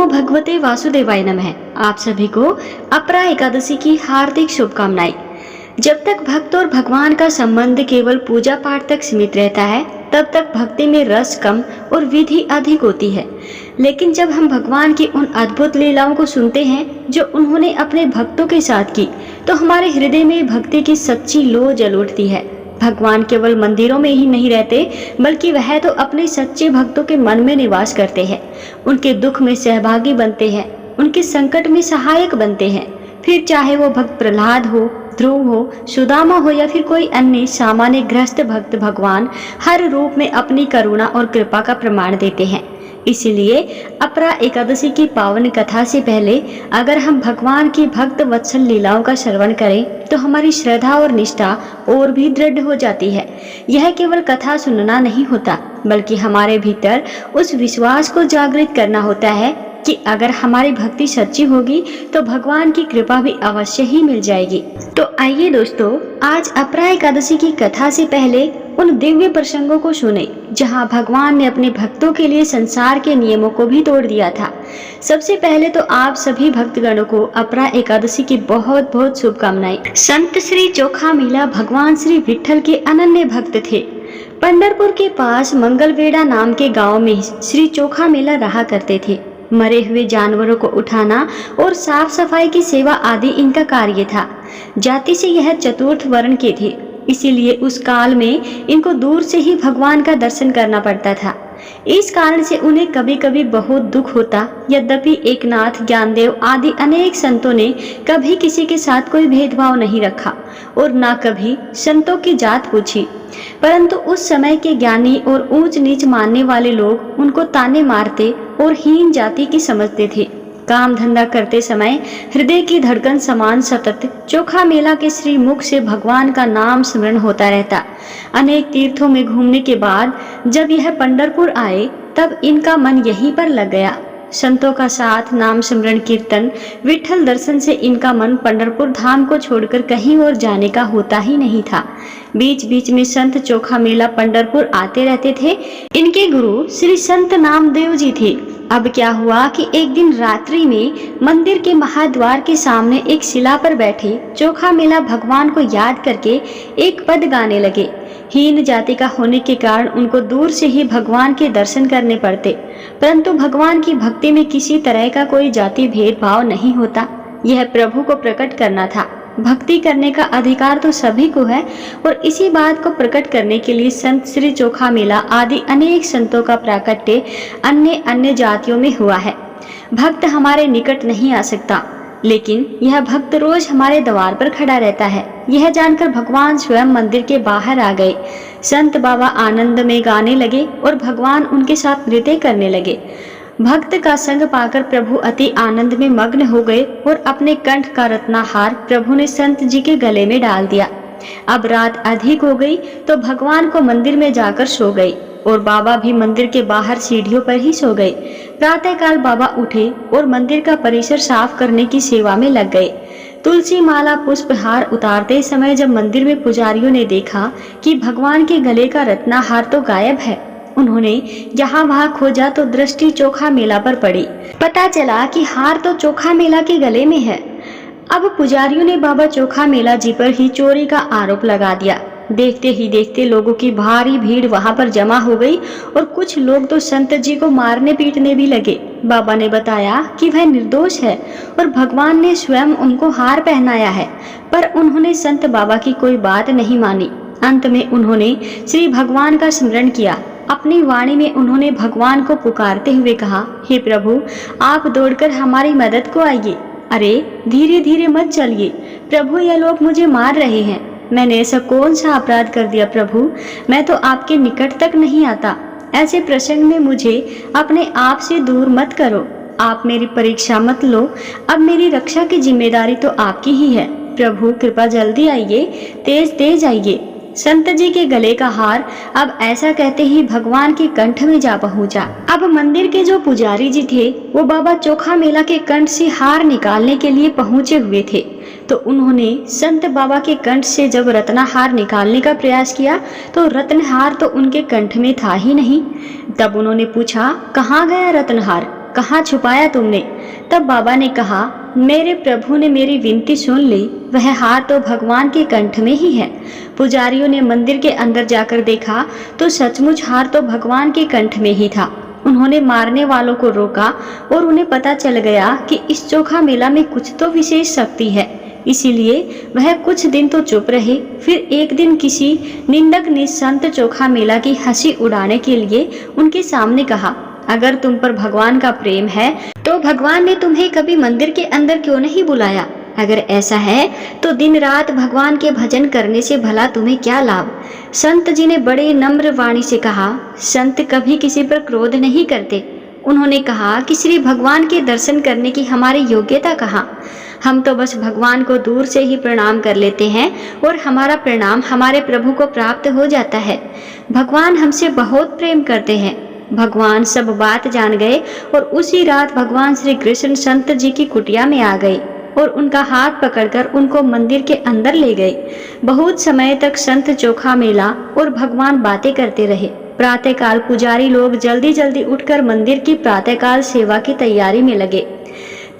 नमो भगवते वासुदेवाय नमः। आप सभी को अपरा एकादशी की हार्दिक शुभकामनाएं। जब तक भक्त और भगवान का संबंध केवल पूजा पाठ तक सीमित रहता है, तब तक भक्ति में रस कम और विधि अधिक होती है। लेकिन जब हम भगवान की उन अद्भुत लीलाओं को सुनते हैं जो उन्होंने अपने भक्तों के साथ की, तो हमारे हृदय में भक्ति की सच्ची लौ जल उठती है। भगवान केवल मंदिरों में ही नहीं रहते, बल्कि वह तो अपने सच्चे भक्तों के मन में निवास करते हैं। उनके दुख में सहभागी बनते हैं, उनके संकट में सहायक बनते हैं। फिर चाहे वो भक्त प्रहलाद हो, ध्रुव हो, सुदामा हो या फिर कोई अन्य सामान्य गृहस्थ भक्त, भगवान हर रूप में अपनी करुणा और कृपा का प्रमाण देते हैं। इसीलिए अपरा एकादशी की पावन कथा से पहले अगर हम भगवान की भक्त वत्सल लीलाओं का श्रवण करें, तो हमारी श्रद्धा और निष्ठा और भी दृढ़ हो जाती है। यह केवल कथा सुनना नहीं होता, बल्कि हमारे भीतर उस विश्वास को जागृत करना होता है कि अगर हमारी भक्ति सच्ची होगी तो भगवान की कृपा भी अवश्य ही मिल जाएगी। तो आइए दोस्तों, आज अपरा एकादशी की कथा से पहले उन दिव्य प्रसंगों को सुने जहां भगवान ने अपने भक्तों के लिए संसार के नियमों को भी तोड़ दिया था। सबसे पहले तो आप सभी भक्तगणों को अपरा एकादशी की बहुत बहुत शुभकामनाएं। संत श्री चोखामेला भगवान श्री विठ्ठल के अनन्य भक्त थे। पंढरपुर के पास मंगलवेड़ा नाम के गाँव में श्री चोखामेला रहा करते थे। मरे हुए जानवरों को उठाना और साफ सफाई की सेवा आदि इनका कार्य था। जाति से यह चतुर्थ वर्ण के थे, इसीलिए उस काल में इनको दूर से ही भगवान का दर्शन करना पड़ता था। इस कारण से उन्हें कभी कभी बहुत दुख होता। यद्यपि एकनाथ, ज्ञानदेव आदि अनेक संतों ने कभी किसी के साथ कोई भेदभाव नहीं रखा और न कभी संतों की जात पूछी, परंतु उस समय के ज्ञानी और ऊंच नीच मानने वाले लोग उनको ताने मारते और हीन जाति की समझते थे। काम धंधा करते समय हृदय की धड़कन समान सतत चोखामेला के श्री मुख से भगवान का नाम स्मरण होता रहता। अनेक तीर्थों में घूमने के बाद जब यह पंढरपुर आए, तब इनका मन यहीं पर लग गया। संतों का साथ, नाम स्मरण, कीर्तन, विठ्ठल दर्शन से इनका मन पंढरपुर धाम को छोड़कर कहीं और जाने का होता ही नहीं था। बीच बीच में संत चोखामेला पंढरपुर आते रहते थे। इनके गुरु श्री संत नामदेव जी थे। अब क्या हुआ कि एक दिन रात्रि में मंदिर के महाद्वार के सामने एक शिला पर बैठे चोखामेला भगवान को याद करके एक पद गाने लगे। हीन जाति का होने के कारण उनको दूर से ही भगवान के दर्शन करने पड़ते, परंतु भगवान की भक्ति में किसी तरह का कोई जाति भेदभाव नहीं होता। यह प्रभु को प्रकट करना था। भक्ति करने का अधिकार तो सभी को है और इसी बात को प्रकट करने के लिए संत श्री चोखामेला आदि अनेक संतों का प्राकट्य अन्य अन्य जातियों में हुआ है। भक्त हमारे निकट नहीं आ सकता, लेकिन यह भक्त रोज हमारे द्वार पर खड़ा रहता है। यह जानकर भगवान स्वयं मंदिर के बाहर आ गए। संत बाबा आनंद में गाने लगे और भगवान उनके साथ नृत्य करने लगे। भक्त का संग पाकर प्रभु अति आनंद में मग्न हो गए और अपने कंठ का रत्नाहार प्रभु ने संत जी के गले में डाल दिया। अब रात अधिक हो गई तो भगवान को मंदिर में जाकर सो गई और बाबा भी मंदिर के बाहर सीढ़ियों पर ही सो गए। प्रातःकाल बाबा उठे और मंदिर का परिसर साफ करने की सेवा में लग गए। तुलसी माला, पुष्पहार उतारते समय जब मंदिर में पुजारियों ने देखा कि भगवान के गले का रत्नाहार तो गायब है, उन्होंने यहाँ वहाँ खोजा तो दृष्टि चोखामेला पर पड़ी। पता चला कि हार तो चोखामेला के गले में है। अब पुजारियों ने बाबा चोखामेला जी पर ही चोरी का आरोप लगा दिया। देखते ही देखते लोगों की भारी भीड़ वहां पर जमा हो गई और कुछ लोग तो संत जी को मारने पीटने भी लगे। बाबा ने बताया कि वह निर्दोष है और भगवान ने स्वयं उनको हार पहनाया है, पर उन्होंने संत बाबा की कोई बात नहीं मानी। अंत में उन्होंने श्री भगवान का स्मरण किया। अपनी वाणी में उन्होंने भगवान को पुकारते हुए कहा, हे प्रभु, आप दौड़कर हमारी मदद को आइए। अरे धीरे धीरे मत चलिए प्रभु, यह लोग मुझे मार रहे हैं। मैंने ऐसा कौन सा अपराध कर दिया प्रभु? मैं तो आपके निकट तक नहीं आता। ऐसे प्रसंग में मुझे अपने आप से दूर मत करो। आप मेरी परीक्षा मत लो। अब मेरी रक्षा की जिम्मेदारी तो आपकी ही है। प्रभु कृपा जल्दी आइए, तेज तेज आइए। संत जी के गले का हार अब ऐसा कहते ही भगवान के कंठ में जा पहुंचा। अब मंदिर के जो पुजारी जी थे वो बाबा चोखामेला के कंठ से हार निकालने के लिए पहुंचे हुए थे, तो उन्होंने संत बाबा के कंठ से जब रत्नहार निकालने का प्रयास किया तो रत्नहार तो उनके कंठ में था ही नहीं। तब उन्होंने पूछा, कहाँ गया रत्नहार? कहाँ छुपाया तुमने? तब बाबा ने कहा, मेरे प्रभु ने मेरी विनती सुन ली, वह हार तो भगवान के कंठ में ही है। पुजारियों ने मंदिर के अंदर जाकर देखा तो सचमुच हार तो भगवान के कंठ में ही था। उन्होंने मारने वालों को रोका और उन्हें पता चल गया कि इस चोखा मेला में कुछ तो विशेष शक्ति है, इसीलिए वह कुछ दिन तो चुप रहे। फिर एक दिन किसी निंदक ने संत चोखा मेला की हंसी उड़ाने के लिए उनके सामने कहा, अगर तुम पर भगवान का प्रेम है तो भगवान ने तुम्हें कभी मंदिर के अंदर क्यों नहीं बुलाया? अगर ऐसा है तो दिन रात भगवान के भजन करने से भला तुम्हें क्या लाभ? संत जी ने बड़े नम्र वाणी से कहा, संत कभी किसी पर क्रोध नहीं करते। उन्होंने कहा कि श्री भगवान के दर्शन करने की हमारी योग्यता कहाँ? हम तो बस भगवान को दूर से ही प्रणाम कर लेते हैं और हमारा प्रणाम हमारे प्रभु को प्राप्त हो जाता है। भगवान हमसे बहुत प्रेम करते हैं। भगवान सब बात जान गए और उसी रात भगवान श्री कृष्ण संत जी की कुटिया में आ गए और उनका हाथ पकड़कर उनको मंदिर के अंदर ले गए। बहुत समय तक संत चोखा मेला और भगवान बातें करते रहे। प्रातःकाल पुजारी लोग जल्दी जल्दी उठकर मंदिर की प्रातःकाल सेवा की तैयारी में लगे।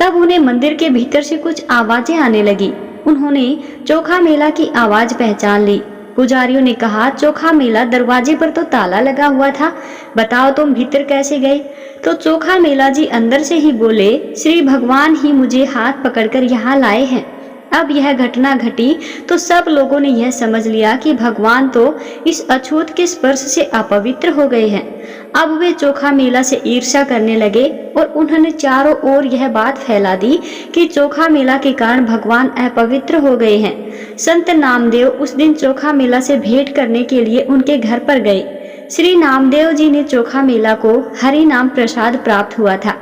तब उन्हें मंदिर के भीतर से कुछ आवाजें आने लगी। उन्होंने चोखा मेला की आवाज पहचान ली। पुजारियों ने कहा, चोखा मेला, दरवाजे पर तो ताला लगा हुआ था, बताओ तुम भीतर कैसे गए? तो चोखा मेला जी अंदर से ही बोले, श्री भगवान ही मुझे हाथ पकड़कर यहाँ लाए हैं। अब यह घटना घटी तो सब लोगों ने यह समझ लिया कि भगवान तो इस अछूत के स्पर्श से अपवित्र हो गए हैं। अब वे चोखा मेला से ईर्ष्या करने लगे और उन्होंने चारों ओर यह बात फैला दी कि चोखा मेला के कारण भगवान अपवित्र हो गए हैं। संत नामदेव उस दिन चोखा मेला से भेंट करने के लिए उनके घर पर गए। श्री नामदेव जी ने चोखा मेला को हरि नाम प्रसाद प्राप्त हुआ था।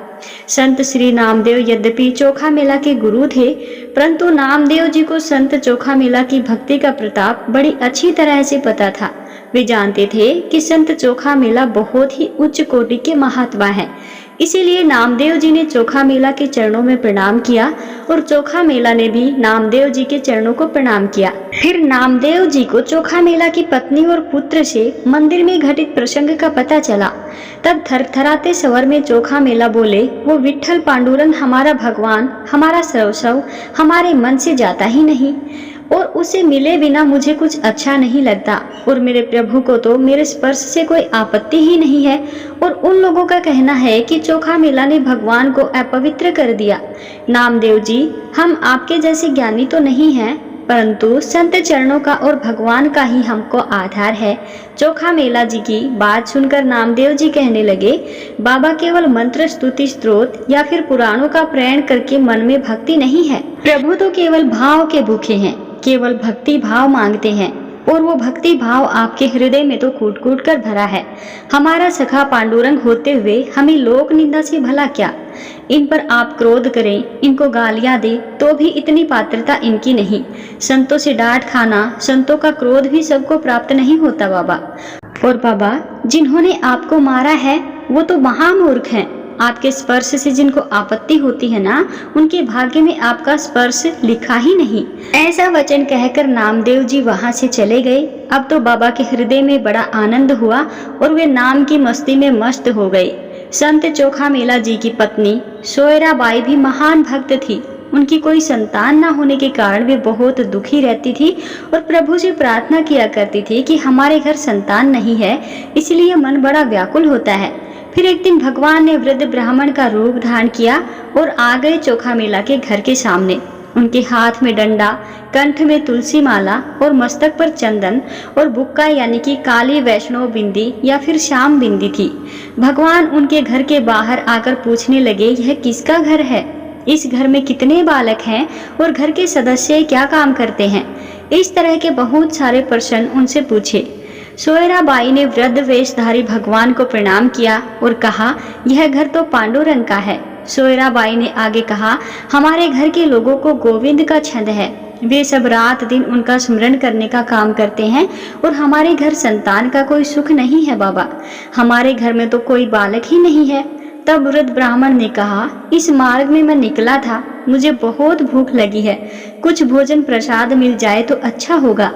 संत श्री नामदेव यद्यपि चोखा मेला के गुरु थे, परंतु नामदेव जी को संत चोखा मेला की भक्ति का प्रताप बड़ी अच्छी तरह से पता था। वे जानते थे कि संत चोखा मेला बहुत ही उच्च कोटि के महात्मा है। इसीलिए नामदेव जी ने चोखा मेला के चरणों में प्रणाम किया और चोखा मेला ने भी नामदेव जी के चरणों को प्रणाम किया। फिर नामदेव जी को चोखा मेला की पत्नी और पुत्र से मंदिर में घटित प्रसंग का पता चला। तब थरथराते स्वर में चोखा मेला बोले, वो विठ्ठल पांडुरंग हमारा भगवान, हमारा सर्वस्व हमारे मन से जाता ही नहीं और उसे मिले बिना मुझे कुछ अच्छा नहीं लगता और मेरे प्रभु को तो मेरे स्पर्श से कोई आपत्ति ही नहीं है। और उन लोगों का कहना है कि चोखा मेला ने भगवान को अपवित्र कर दिया। नामदेव जी, हम आपके जैसे ज्ञानी तो नहीं हैं, परंतु संत चरणों का और भगवान का ही हमको आधार है। चोखा मेला जी की बात सुनकर नामदेव जी कहने लगे, बाबा केवल मंत्र स्तुति स्त्रोत या फिर पुराणों का प्रेरण करके मन में भक्ति नहीं है। प्रभु तो केवल भाव के भूखे हैं, केवल भक्ति भाव मांगते हैं और वो भक्ति भाव आपके हृदय में तो कूट कूट कर भरा है। हमारा सखा पांडुरंग होते हुए हमें लोक निंदा से भला क्या? इन पर आप क्रोध करें, इनको गालियां दे तो भी इतनी पात्रता इनकी नहीं। संतों से डांट खाना, संतों का क्रोध भी सबको प्राप्त नहीं होता बाबा। और बाबा, जिन्होंने आपको मारा है वो तो महामूर्ख हैं। आपके स्पर्श से जिनको आपत्ति होती है ना, उनके भाग्य में आपका स्पर्श लिखा ही नहीं। ऐसा वचन कहकर नामदेव जी वहां से चले गए। अब तो बाबा के हृदय में बड़ा आनंद हुआ और वे नाम की मस्ती में मस्त हो गए। संत चोखा मेला जी की पत्नी सोयरा बाई भी महान भक्त थी। उनकी कोई संतान न होने के कारण वे बहुत दुखी रहती थी और प्रभु से प्रार्थना किया करती थी कि हमारे घर संतान नहीं है, इसलिए मन बड़ा व्याकुल होता है। फिर एक दिन भगवान ने वृद्ध ब्राह्मण का रूप धारण किया और आ गए चोखा मेला के घर के सामने। उनके हाथ में डंडा, कंठ में तुलसी माला और मस्तक पर चंदन और बुक्का यानी कि काली वैष्णव बिंदी या फिर श्याम बिंदी थी। भगवान उनके घर के बाहर आकर पूछने लगे, यह किसका घर है? इस घर में कितने बालक हैं और घर के सदस्य क्या काम करते हैं? इस तरह के बहुत सारे प्रश्न उनसे पूछे। सोयरा बाई ने वृद्ध वेशधारी भगवान को प्रणाम किया और कहा, यह घर तो पांडुरंग का है। सोयरा बाई ने आगे कहा, हमारे घर के लोगों को गोविंद का छंद है। वे सब रात दिन उनका स्मरण करने का काम करते हैं और हमारे घर संतान का कोई सुख नहीं है बाबा। हमारे घर में तो कोई बालक ही नहीं है। तब वृद्ध ब्राह्मण ने कहा, इस मार्ग में मैं निकला था, मुझे बहुत भूख लगी है, कुछ भोजन प्रसाद मिल जाए तो अच्छा होगा।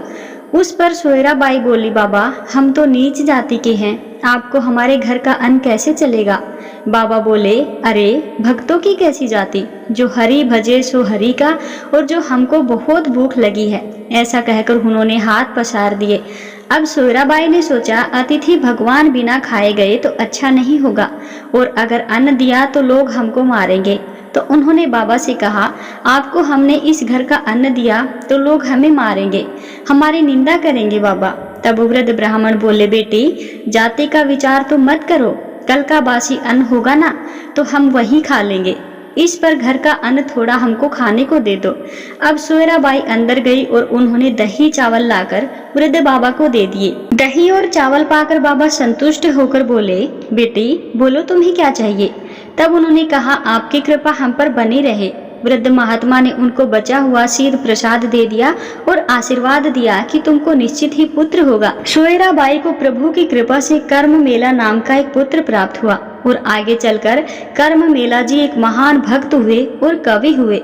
उस पर सोयराबाई बोली, बाबा हम तो नीच जाति के हैं, आपको हमारे घर का अन्न कैसे चलेगा। बाबा बोले, अरे भक्तों की कैसी जाति, जो हरि भजे सो हरि का, और जो हमको बहुत भूख लगी है। ऐसा कहकर उन्होंने हाथ पसार दिए। अब सोयराबाई ने सोचा, अतिथि भगवान बिना खाए गए तो अच्छा नहीं होगा, और अगर अन्न दिया तो लोग हमको मारेंगे। तो उन्होंने बाबा से कहा, आपको हमने इस घर का अन्न दिया तो लोग हमें मारेंगे, हमारी निंदा करेंगे बाबा। तब वृद्ध ब्राह्मण बोले, बेटी जाति का विचार तो मत करो, कल का बासी अन्न होगा ना तो हम वही खा लेंगे। इस पर घर का अन्न थोड़ा हमको खाने को दे दो। अब सोयराबाई अंदर गई और उन्होंने दही चावल लाकर वृद्ध बाबा को दे दिए। दही और चावल पाकर बाबा संतुष्ट होकर बोले, बेटी बोलो तुम्हें क्या चाहिए। तब उन्होंने कहा, आपकी कृपा हम पर बनी रहे। वृद्ध महात्मा ने उनको बचा हुआ शीत प्रसाद दे दिया और आशीर्वाद दिया कि तुमको निश्चित ही पुत्र होगा। सोयराबाई को प्रभु की कृपा से कर्म मेला नाम का एक पुत्र प्राप्त हुआ और आगे चलकर कर्म मेला जी एक महान भक्त हुए और कवि हुए।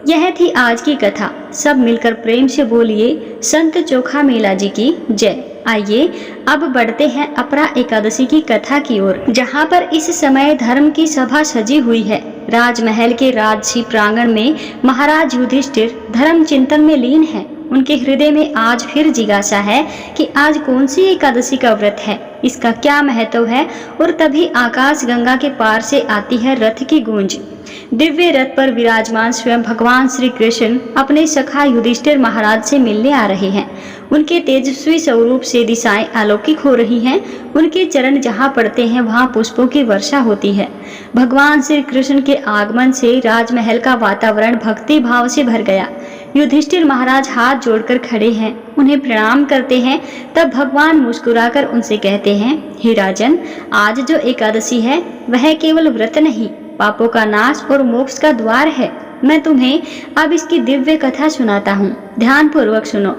यह थी आज की कथा। सब मिलकर प्रेम से बोलिए, संत चोखा मेला जी की जय। आइए अब बढ़ते हैं अपरा एकादशी की कथा की ओर, जहाँ पर इस समय धर्म की सभा सजी हुई है। राजमहल के राजसी प्रांगण में महाराज युधिष्ठिर धर्म चिंतन में लीन है। उनके हृदय में आज फिर जिज्ञासा है कि आज कौन सी एकादशी का व्रत है, इसका क्या महत्व है। और तभी आकाश गंगा के पार से आती है रथ की गूंज। दिव्य रथ पर विराजमान स्वयं भगवान श्री कृष्ण अपने सखा युधिष्ठिर महाराज से मिलने आ रहे हैं। उनके तेजस्वी स्वरूप से दिशाएं अलौकिक हो रही हैं। उनके चरण जहां पड़ते हैं वहां पुष्पों की वर्षा होती है। भगवान श्री कृष्ण के आगमन से राजमहल का वातावरण भक्ति भाव से भर गया। युधिष्ठिर महाराज हाथ जोड़कर खड़े हैं, उन्हें प्रणाम करते हैं। तब भगवान मुस्कुराकर उनसे कहते हैं, हे राजन, आज जो एकादशी है वह केवल व्रत नहीं, पापों का नाश और मोक्ष का द्वार है। मैं तुम्हें अब इसकी दिव्य कथा सुनाता हूँ, ध्यान पूर्वक सुनो।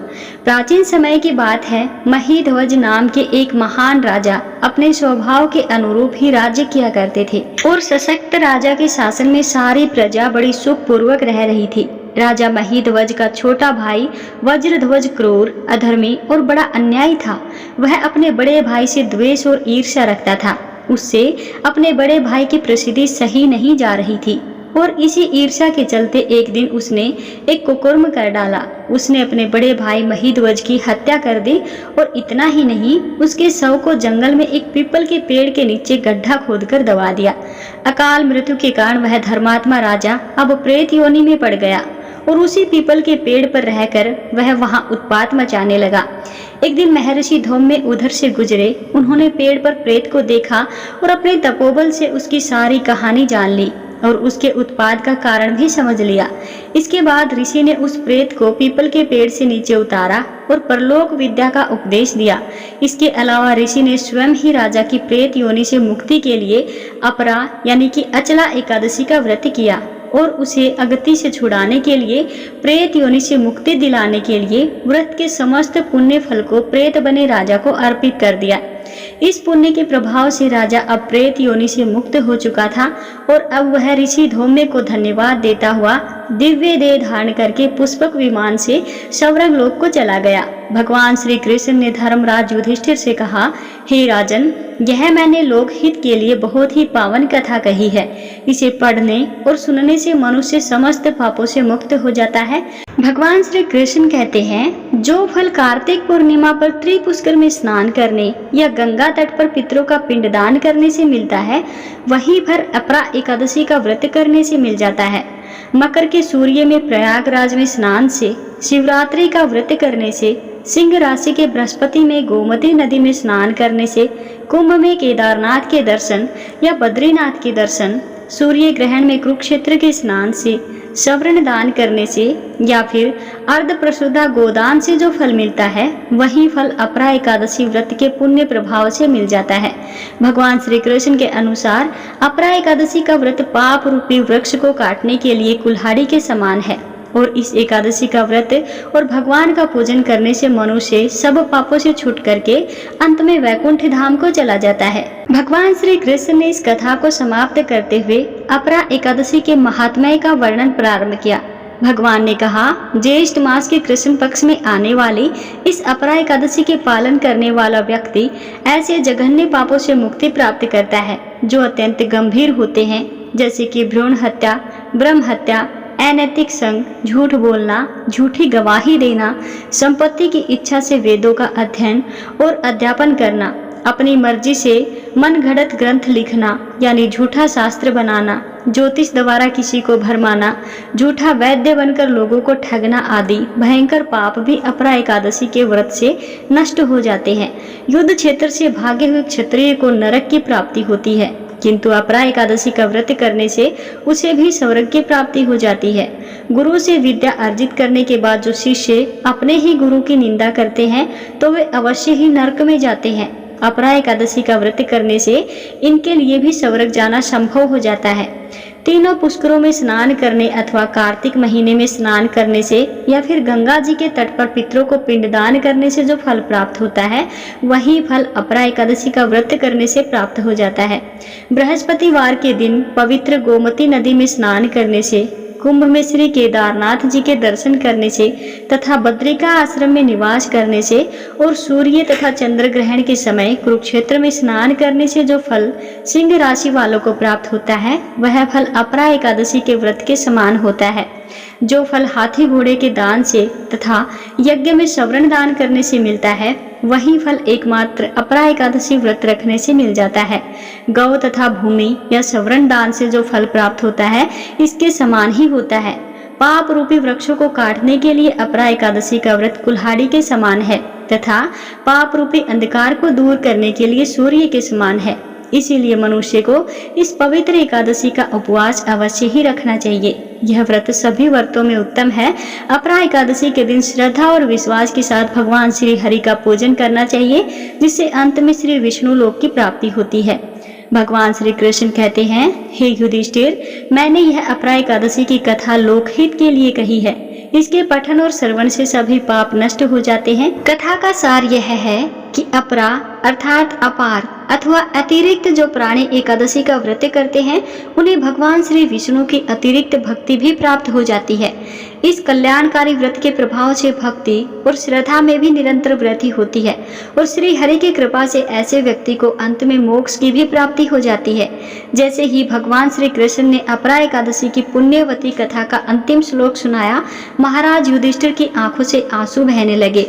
प्राचीन समय की बात है। महीध्वज नाम के एक महान राजा अपने स्वभाव के अनुरूप ही राज्य किया करते थे और सशक्त राजा के शासन में सारी प्रजा बड़ी सुख पूर्वक रह रही थी। राजा महीध्वज का छोटा भाई वज्रध्वज क्रूर, अधर्मी और बड़ा अन्यायी था। वह अपने बड़े भाई से द्वेष और ईर्ष्या रखता था। उससे अपने बड़े भाई की प्रसिद्धि सही नहीं जा रही थी और इसी ईर्ष्या के चलते एक दिन उसने एक कुकर्म कर डाला। उसने अपने बड़े भाई महीध्वज की हत्या कर दी और इतना ही नहीं, उसके शव को जंगल में एक पीपल के पेड़ के नीचे गड्ढा खोदकर दबा दिया। अकाल मृत्यु के कारण वह धर्मात्मा राजा अब प्रेत योनि में पड़ गया और उसी पीपल के पेड़ पर रहकर वह वहां उत्पात मचाने लगा। एक दिन महर्षि धौम्य उधर से गुजरे। उन्होंने पेड़ पर प्रेत को देखा और अपने तपोबल से उसकी सारी कहानी जान ली और उसके उत्पात का कारण भी समझ लिया। इसके बाद ऋषि ने उस प्रेत को पीपल के पेड़ से नीचे उतारा और परलोक विद्या का उपदेश दिया। इसके अलावा ऋषि ने स्वयं ही राजा की प्रेत योनि से मुक्ति के लिए अपरा यानी कि अचला एकादशी का व्रत किया और उसे अगति से छुड़ाने के लिए, प्रेत योनि से मुक्ति दिलाने के लिए व्रत के समस्त पुण्य फल को प्रेत बने राजा को अर्पित कर दिया। इस पुण्य के प्रभाव से राजा अब प्रेत योनि से मुक्त हो चुका था और अब वह ऋषि धौम्य को धन्यवाद देता हुआ दिव्य देह धारण करके पुष्पक विमान से स्वर्ग लोक को चला गया। भगवान श्री कृष्ण ने धर्मराज युधिष्ठिर से कहा, हे राजन, यह मैंने लोक हित के लिए बहुत ही पावन कथा कही है। इसे पढ़ने और सुनने से मनुष्य समस्त पापों से मुक्त हो जाता है। भगवान श्री कृष्ण कहते हैं, जो फल कार्तिक पूर्णिमा पर त्रिपुष्कर में स्नान करने या गंगा तट पर पितरों का पिंडदान करने से मिलता है, वही फल अपरा एकादशी का व्रत करने से मिल जाता है। मकर के सूर्य में प्रयागराज में स्नान से, शिवरात्रि का व्रत करने से, सिंह राशि के बृहस्पति में गोमती नदी में स्नान करने से, कुंभ में केदारनाथ के दर्शन या बद्रीनाथ के दर्शन, सूर्य ग्रहण में कुरुक्षेत्र के स्नान से, सवर्ण दान करने से या फिर अर्ध प्रसुदा गोदान से जो फल मिलता है, वही फल अपरा एकादशी व्रत के पुण्य प्रभाव से मिल जाता है। भगवान श्री कृष्ण के अनुसार अपरा एकादशी का व्रत पाप रूपी वृक्ष को काटने के लिए कुल्हाड़ी के समान है और इस एकादशी का व्रत और भगवान का पूजन करने से मनुष्य सब पापों से छूट करके अंत में वैकुंठ धाम को चला जाता है। भगवान श्री कृष्ण ने इस कथा को समाप्त करते हुए अपरा एकादशी के महात्म्य का वर्णन प्रारंभ किया। भगवान ने कहा, ज्येष्ठ मास के कृष्ण पक्ष में आने वाली इस अपरा एकादशी के पालन करने वाला व्यक्ति ऐसे जघन्य पापों से मुक्ति प्राप्त करता है जो अत्यंत गंभीर होते हैं, जैसे कि भ्रूण हत्या, ब्रह्म हत्या, अनैतिक संग, झूठ बोलना, झूठी गवाही देना, संपत्ति की इच्छा से वेदों का अध्ययन और अध्यापन करना, अपनी मर्जी से मन घड़त ग्रंथ लिखना यानी झूठा शास्त्र बनाना, ज्योतिष द्वारा किसी को भरमाना, झूठा वैद्य बनकर लोगों को ठगना आदि भयंकर पाप भी अपरा एकादशी के व्रत से नष्ट हो जाते हैं। युद्ध क्षेत्र से भागे हुए क्षत्रिय को नरक की प्राप्ति होती है, किंतु अपरा एकादशी का व्रत करने से उसे भी स्वर्ग की प्राप्ति हो जाती है। गुरु से विद्या अर्जित करने के बाद जो शिष्य अपने ही गुरु की निंदा करते हैं तो वे अवश्य ही नरक में जाते हैं। अपरा एकादशी का व्रत करने से इनके लिए भी स्वर्ग जाना संभव हो जाता है। तीनों पुष्करों में स्नान करने अथवा कार्तिक महीने में स्नान करने से या फिर गंगा जी के तट पर पितरों को पिंडदान करने से जो फल प्राप्त होता है वही फल अपरा एकादशी का व्रत करने से प्राप्त हो जाता है। बृहस्पतिवार के दिन पवित्र गोमती नदी में स्नान करने से, कुंभ में श्री केदारनाथ जी के दर्शन करने से तथा बद्रिका आश्रम में निवास करने से और सूर्य तथा चंद्र ग्रहण के समय कुरुक्षेत्र में स्नान करने से जो फल सिंह राशि वालों को प्राप्त होता है वह फल अपरा एकादशी के व्रत के समान होता है। जो फल हाथी घोड़े के दान से तथा यज्ञ में सवर्ण दान करने से मिलता है वही फल एकमात्र अपरा एकादशी व्रत रखने से मिल जाता है। गौ तथा भूमि या सवर्ण दान से जो फल प्राप्त होता है इसके समान ही होता है। पाप रूपी वृक्षों को काटने के लिए अपरा एकादशी का व्रत कुल्हाड़ी के समान है तथा पाप रूपी अंधकार को दूर करने के लिए सूर्य के समान है। इसीलिए मनुष्य को इस पवित्र एकादशी का उपवास अवश्य ही रखना चाहिए। यह व्रत सभी व्रतों में उत्तम है। अपरा एकादशी के दिन श्रद्धा और विश्वास के साथ भगवान श्री हरि का पूजन करना चाहिए, जिससे अंत में श्री विष्णु लोक की प्राप्ति होती है। भगवान श्री कृष्ण कहते हैं, हे युधिष्ठिर, मैंने यह अपरा एकादशी की कथा लोकहित के लिए कही है। इसके पठन और श्रवण से सभी पाप नष्ट हो जाते हैं। कथा का सार यह है कि अपरा अर्थात अपार अथवा अतिरिक्त जो प्राणी एकादशी का व्रत करते हैं उन्हें भगवान श्री विष्णु की अतिरिक्त भक्ति भी प्राप्त हो जाती है। इस कल्याणकारी व्रत के प्रभाव से भक्ति और श्रद्धा में भी निरंतर वृद्धि होती है और श्री हरि की कृपा से ऐसे व्यक्ति को अंत में मोक्ष की भी प्राप्ति हो जाती है। जैसे ही भगवान श्री कृष्ण ने अपरा एकादशी की पुण्यवती कथा का अंतिम श्लोक सुनाया, महाराज युधिष्ठिर की आंखों से आंसू बहने लगे।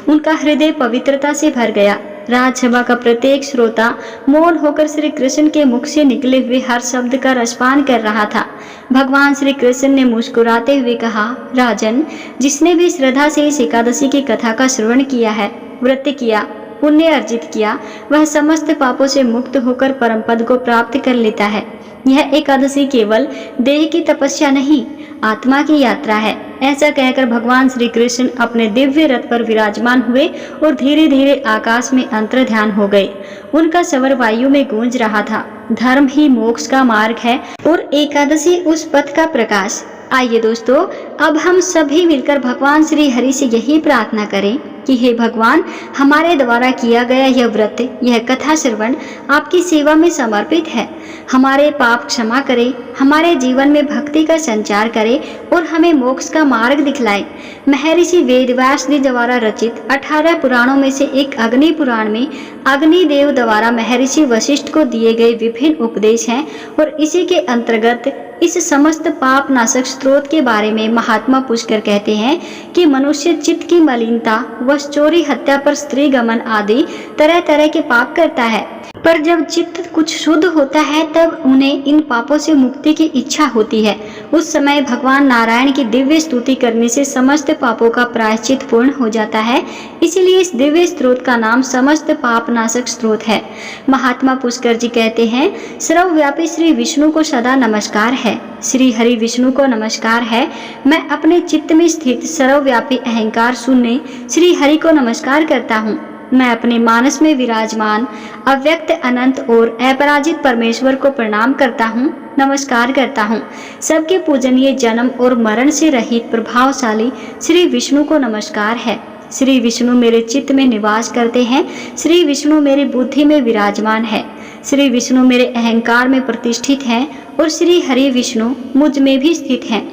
उनका हृदय पवित्रता से भर गया। राजसभा का प्रत्येक श्रोता मौन होकर श्री कृष्ण के मुख से निकले हुए हर शब्द का रसपान कर रहा था। भगवान श्री कृष्ण ने मुस्कुराते हुए कहा, राजन, जिसने भी श्रद्धा से इस एकादशी की कथा का श्रवण किया है, व्रत किया, पुण्य अर्जित किया, वह समस्त पापों से मुक्त होकर परम पद को प्राप्त कर लेता है। यह एकादशी केवल देह की तपस्या नहीं, आत्मा की यात्रा है। ऐसा कहकर भगवान श्री कृष्ण अपने दिव्य रथ पर विराजमान हुए और धीरे धीरे आकाश में अंतर्ध्यान हो गए। उनका स्वर वायु में गूंज रहा था। धर्म ही मोक्ष का मार्ग है और एकादशी उस पथ का प्रकाश। आइए दोस्तों, अब हम सभी मिलकर भगवान श्री हरि से यही प्रार्थना करें कि हे भगवान, हमारे द्वारा किया गया यह व्रत, यह कथा श्रवण आपकी सेवा में समर्पित है। हमारे पाप क्षमा करें, हमारे जीवन में भक्ति का संचार करें और हमें मोक्ष का मार्ग दिखलाएं। महर्षि वेदव्यास जी द्वारा रचित 18 पुराणों में से एक अग्नि पुराण में अग्निदेव द्वारा महर्षि वशिष्ठ को दिए गए विभिन्न उपदेश हैं और इसी के अंतर्गत इस समस्त पाप नाशक स्रोत के बारे में महात्मा पुष्कर कहते हैं कि मनुष्य चित्त की मलिनता व चोरी, हत्या पर स्त्री गमन आदि तरह तरह के पाप करता है, पर जब चित्त कुछ शुद्ध होता है तब उन्हें इन पापों से मुक्ति की इच्छा होती है। उस समय भगवान नारायण की दिव्य स्तुति करने से समस्त पापों का प्रायश्चित पूर्ण हो जाता है। इसीलिए इस दिव्य स्रोत का नाम समस्त पाप नाशक स्रोत है। महात्मा पुष्कर जी कहते हैं, सर्वव्यापी श्री विष्णु को सदा नमस्कार है, श्री हरि विष्णु को नमस्कार है। मैं अपने चित्त में स्थित सर्वव्यापी अहंकार शून्य श्री हरि को नमस्कार करता हूँ। मैं अपने मानस में विराजमान अव्यक्त, अनंत और अपराजित परमेश्वर को प्रणाम करता हूँ, नमस्कार करता हूँ। सबके पूजनीय, जन्म और मरण से रहित प्रभावशाली श्री विष्णु को नमस्कार है। श्री विष्णु मेरे चित्त में निवास करते हैं, श्री विष्णु मेरी बुद्धि में विराजमान है, श्री विष्णु मेरे अहंकार में प्रतिष्ठित हैं और श्री हरि विष्णु मुझ में भी स्थित हैं।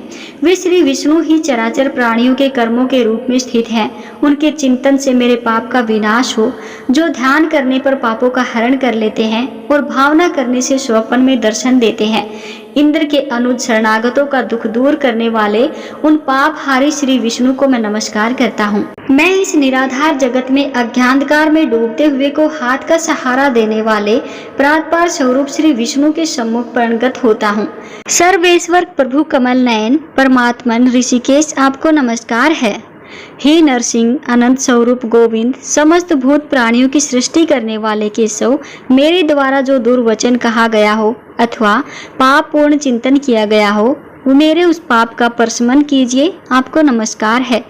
वे श्री विष्णु ही चराचर प्राणियों के कर्मों के रूप में स्थित हैं। उनके चिंतन से मेरे पाप का विनाश हो। जो ध्यान करने पर पापों का हरण कर लेते हैं और भावना करने से स्वप्न में दर्शन देते हैं। इंद्र के अनुज शरणागतों का दुख दूर करने वाले उन पापहारी श्री विष्णु को मैं नमस्कार करता हूँ। मैं इस निराधार जगत में अज्ञानकार में डूबते हुए को हाथ का सहारा देने वाले प्रातपार स्वरूप श्री विष्णु के सम्मुख प्रणगत होता हूँ। सर्वेश्वर प्रभु कमल नयन परमात्मन ऋषिकेश आपको नमस्कार है। हे नरसिंह अनंत स्वरूप गोविंद, समस्त भूत प्राणियों की सृष्टि करने वाले केशव, मेरे द्वारा जो दुर्वचन कहा गया हो अथवा पाप पूर्ण चिंतन किया गया हो, मेरे उस पाप का प्रशमन कीजिए। आपको नमस्कार है।